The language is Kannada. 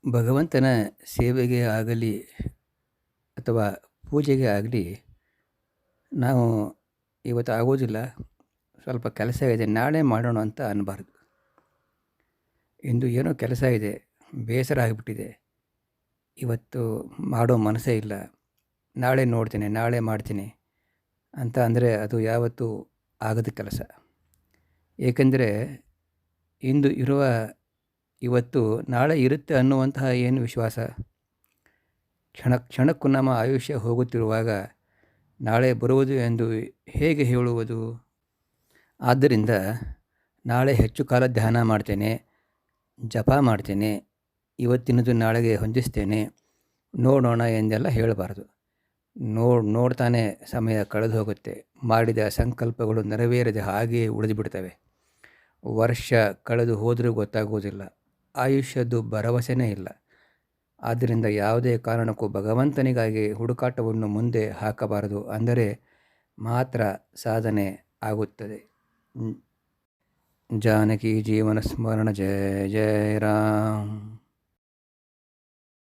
ಭಗವಂತನ ಸೇವೆಗೆ ಆಗಲಿ ಅಥವಾ ಪೂಜೆಗೆ ಆಗಲಿ ನಾವು ಇವತ್ತು ಆಗೋದಿಲ್ಲ, ಸ್ವಲ್ಪ ಕೆಲಸ ಇದೆ, ನಾಳೆ ಮಾಡೋಣ ಅಂತ ಅನ್ನಬಾರ್ದು. ಇಂದು ಏನೋ ಕೆಲಸ ಇದೆ, ಬೇಸರ ಆಗಿಬಿಟ್ಟಿದೆ, ಇವತ್ತು ಮಾಡೋ ಮನಸ್ಸೇ ಇಲ್ಲ, ನಾಳೆ ನೋಡ್ತೀನಿ, ನಾಳೆ ಮಾಡ್ತೀನಿ ಅಂತ ಅಂದರೆ ಅದು ಯಾವತ್ತೂ ಆಗದ ಕೆಲಸ. ಏಕೆಂದರೆ ಇಂದು ಇರುವ ಇವತ್ತು ನಾಳೆ ಇರುತ್ತೆ ಅನ್ನುವಂತಹ ಏನು ವಿಶ್ವಾಸ? ಕ್ಷಣಕ್ಕೂ ನಮ್ಮ ಆಯುಷ್ಯ ಹೋಗುತ್ತಿರುವಾಗ ನಾಳೆ ಬರುವುದು ಎಂದು ಹೇಗೆ ಹೇಳುವುದು? ಆದ್ದರಿಂದ ನಾಳೆ ಹೆಚ್ಚು ಕಾಲ ಧ್ಯಾನ ಮಾಡ್ತೇನೆ, ಜಪ ಮಾಡ್ತೇನೆ, ಇವತ್ತಿನದು ನಾಳೆಗೆ ಹೊಂದಿಸ್ತೇನೆ, ನೋಡೋಣ ಎಂದೆಲ್ಲ ಹೇಳಬಾರ್ದು. ನೋಡ್ತಾನೆ ಸಮಯ ಕಳೆದು ಹೋಗುತ್ತೆ. ಮಾಡಿದ ಸಂಕಲ್ಪಗಳು ನೆರವೇರದೆ ಹಾಗೆಯೇ ಉಳಿದು ಬಿಡ್ತವೆ. ವರ್ಷ ಕಳೆದು ಹೋದರೂ ಗೊತ್ತಾಗುವುದಿಲ್ಲ. ಆಯುಷ್ಯದ್ದು ಭರವಸೆನೇ ಇಲ್ಲ. ಆದ್ದರಿಂದ ಯಾವುದೇ ಕಾರಣಕ್ಕೂ ಭಗವಂತನಿಗಾಗಿ ಹುಡುಕಾಟವನ್ನು ಮುಂದೆ ಹಾಕಬಾರದು. ಅಂದರೆ ಮಾತ್ರ ಸಾಧನೆ ಆಗುತ್ತದೆ. ಜಾನಕಿ ಜೀವನ ಸ್ಮರಣ. ಜಯ ಜಯ ರಾಮ್.